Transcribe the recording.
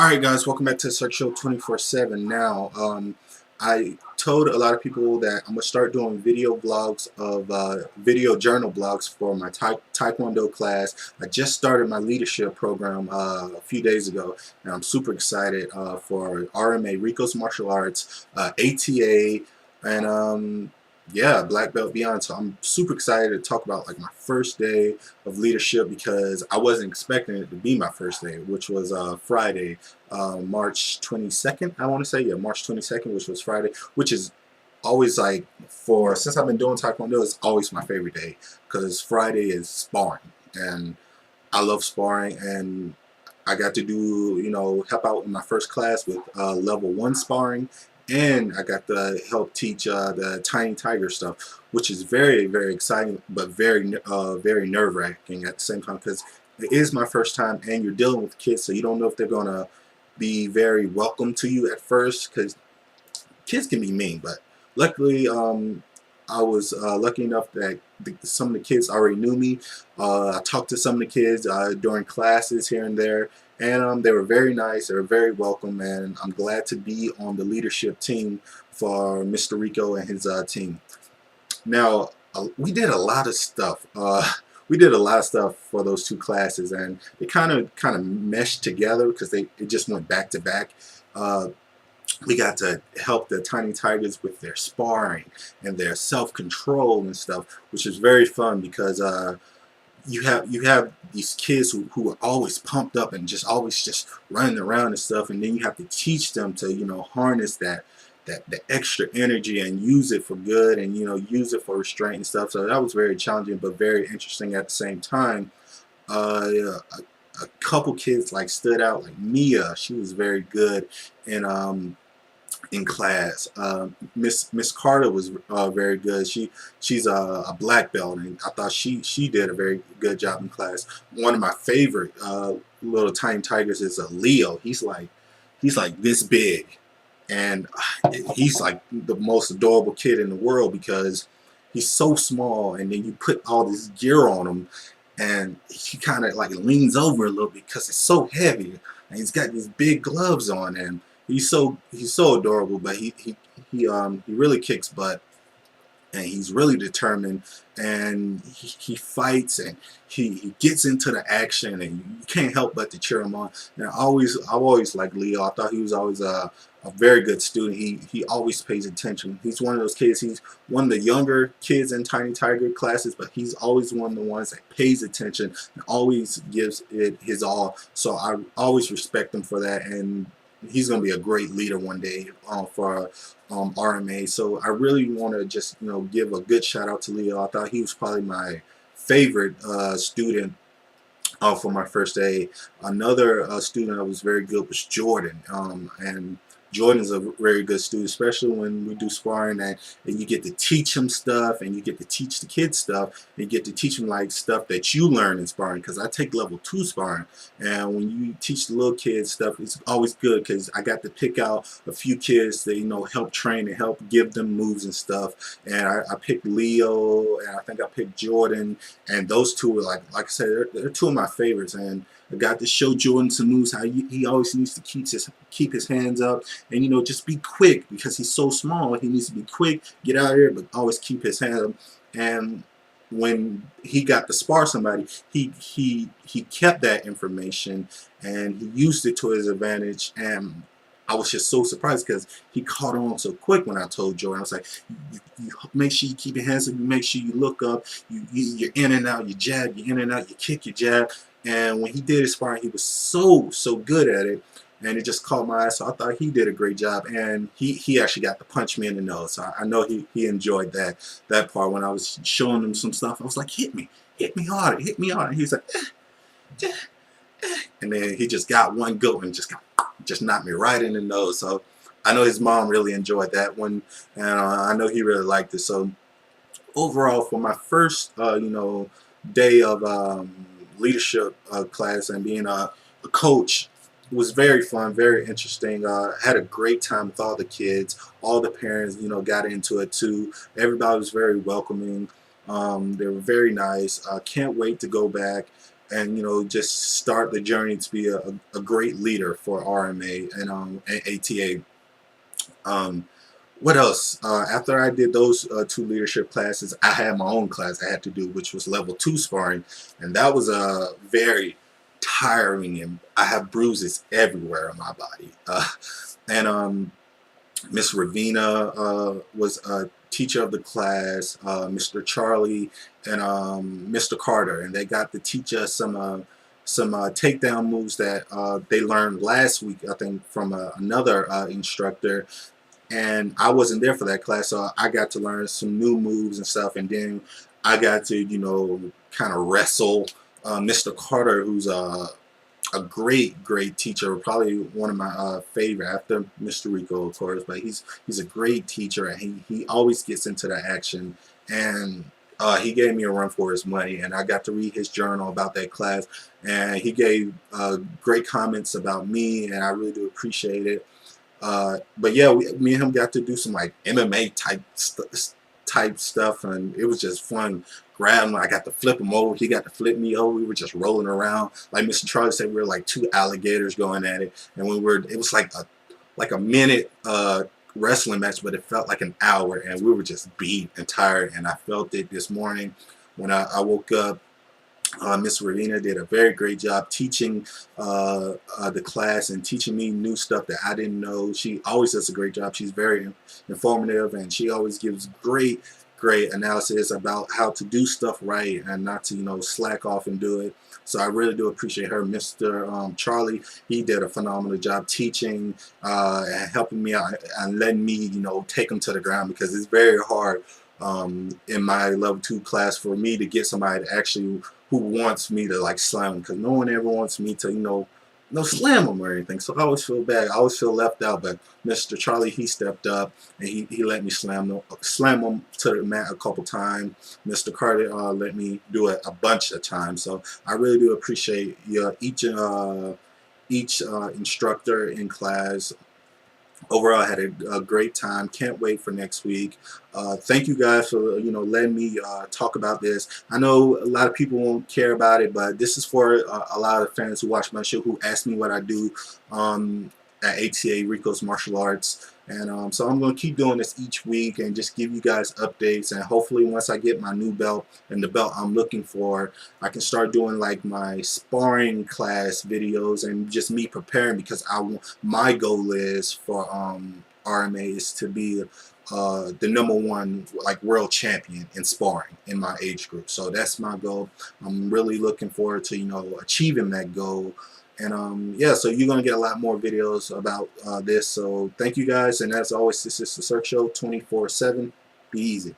Alright guys, welcome back to Search Show 24/7. Now, I told a lot of people that I'm going to start doing video vlogs of video journal blogs for my Taekwondo class. I just started my leadership program a few days ago, and I'm super excited for RMA, Rico's Martial Arts, ATA, and yeah, black belt beyond. So I'm super excited to talk about like my first day of leadership because I wasn't expecting it to be my first day, which was Friday, March 22nd. I want to say, yeah, March 22nd, which was Friday, which is always like since I've been doing Taekwondo, it's always my favorite day because Friday is sparring, and I love sparring, and I got to do, help out in my first class with level 1 sparring, and I got to help teach the Tiny Tiger stuff, which is very, very exciting, but very, very nerve-wracking at the same time because it is my first time, and you're dealing with kids, so you don't know if they're gonna be very welcome to you at first because kids can be mean. But luckily, I was lucky enough that some of the kids already knew me. I talked to some of the kids during classes here and there, and they were very nice. They were very welcome, and I'm glad to be on the leadership team for Mr. Rico and his team. Now, we did a lot of stuff. We did a lot of stuff for those two classes, and they kind of meshed together because it just went back to back. We got to help the Tiny Tigers with their sparring and their self-control and stuff, which is very fun because you have these kids who are always pumped up and always just running around and stuff, and then you have to teach them to harness that the extra energy and use it for good, and use it for restraint and stuff. So that was very challenging but very interesting at the same time. A couple kids stood out, like Mia. She was very good in class. Miss Carter was very good. She's a black belt, and I thought she did a very good job in class. One of my favorite little Tiny Tigers is Leo. He's like this big, and he's like the most adorable kid in the world because he's so small, and then you put all this gear on him, and he kind of leans over a little bit because it's so heavy, and he's got these big gloves on, and he's so adorable. But he really kicks butt, and he's really determined, and he fights, and he gets into the action, and you can't help but to cheer him on. And I always liked Leo. I thought he was always a very good student. He always pays attention. He's one of those kids. He's one of the younger kids in Tiny Tiger classes, but he's always one of the ones that pays attention and always gives it his all. So I always respect him for that, and he's going to be a great leader one day for RMA. So I really want to just give a good shout out to Leo. I thought he was probably my favorite student for my first day. Another student that was very good was Jordan, and Jordan's a very good student, especially when we do sparring, and you get to teach him stuff, and you get to teach the kids stuff, and you get to teach them stuff that you learn in sparring, because I take level 2 sparring, and when you teach the little kids stuff, it's always good because I got to pick out a few kids that help train and help give them moves and stuff. And I picked Leo, and I think I picked Jordan, and those two were like I said, they're two of my favorites. And I got to show Jordan some moves, how he always needs to keep his hands up, and just be quick because he's so small. He needs to be quick, get out of there, but always keep his hands up. And when he got to spar somebody, he kept that information and he used it to his advantage. And I was just so surprised because he caught on so quick when I told Jordan. I was like, you make sure you keep your hands up, you make sure you look up, you're in and out, you jab, you're in and out, you kick, you jab. And when he did his sparring, he was so good at it, and it just caught my eye. So I thought he did a great job, and he actually got to punch me in the nose. So I know he enjoyed that part. When I was showing him some stuff, I was like, hit me harder, hit me harder. And he was like, and then he just got one go and just knocked me right in the nose. So I know his mom really enjoyed that one, and I know he really liked it. So overall, for my first day of leadership class and being a coach, it was very fun, very interesting. Had a great time with all the kids, all the parents got into it too. Everybody was very welcoming. They were very nice. Can't wait to go back and you know, just start the journey to be a great leader for RMA and ATA. Um, what else? After I did those 2 leadership classes, I had my own class I had to do, which was level 2 sparring, and that was very tiring, and I have bruises everywhere on my body. And Miss Ravina was a teacher of the class, Mr. Charlie, and Mr. Carter, and they got to teach us some takedown moves that they learned last week, I think, from another instructor. And I wasn't there for that class, so I got to learn some new moves and stuff. And then I got to, you know, kind of wrestle Mr. Carter, who's a great teacher, probably one of my favorite after Mr. Rico, of course. But he's a great teacher, and he always gets into the action. And he gave me a run for his money, and I got to read his journal about that class, and he gave great comments about me, and I really do appreciate it. But yeah, me and him got to do some like MMA type stuff, and it was just fun. Grab him, I got to flip him over, he got to flip me over. We were just rolling around. Like Mr. Charlie said, we were like 2 alligators going at it, and it was like a minute wrestling match, but it felt like an hour, and we were just beat and tired. And I felt it this morning when I woke up. Miss Ravina did a very great job teaching the class and teaching me new stuff that I didn't know. She always does a great job. She's very informative, and she always gives great analysis about how to do stuff right and not to, you know, slack off and do it. So I really do appreciate her. Mr. Charlie, he did a phenomenal job teaching and helping me out and letting me, you know, take him to the ground, because it's very hard in my level 2 class for me to get somebody to actually who wants me to like slam them, because no one ever wants me to, you know, no slam them or anything. So I always feel bad, I always feel left out. But Mr. Charlie, he stepped up and he let me slam them to the mat a couple times. Mr. Carter let me do it a bunch of times. So I really do appreciate each instructor in class. Overall, I had a great time. Can't wait for next week. Thank you guys for, you know, letting me talk about this. I know a lot of people won't care about it, but this is for a lot of fans who watch my show, who ask me what I do at ATA Rico's Martial Arts. And so I'm going to keep doing this each week and just give you guys updates. And hopefully once I get my new belt and the belt I'm looking for, I can start doing like my sparring class videos and just me preparing, because my goal is for RMA is to be the #1 like world champion in sparring in my age group. So that's my goal. I'm really looking forward to, you know, achieving that goal. And yeah, so you're gonna get a lot more videos about this. So thank you guys, and as always, this is the Search Show 24/7. Be easy.